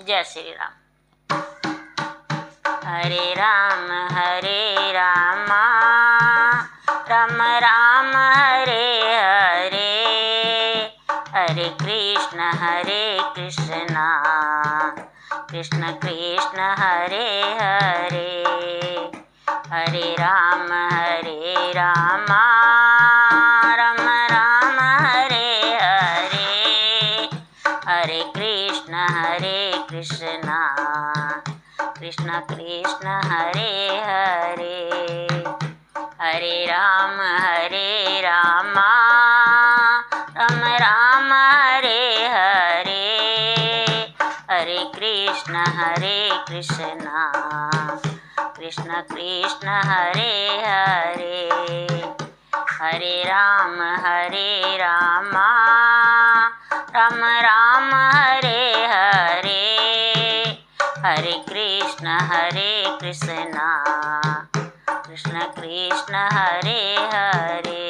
Jai Shri Ram. Hare Ram Ram Ram Hare Hare, Hare Krishna Krishna Krishna Hare Hare, Hare Ram Ram Ram Hare Hare, Hare Krishna Krishna Krishna Hare Hare, Hare Ram Ram Ram Hare Hare, Hare Krishna Krishna Krishna Hare Hare, Hare Ram Ram Ram Hare Hare, Hare Krishna Krishna Krishna Hare Hare.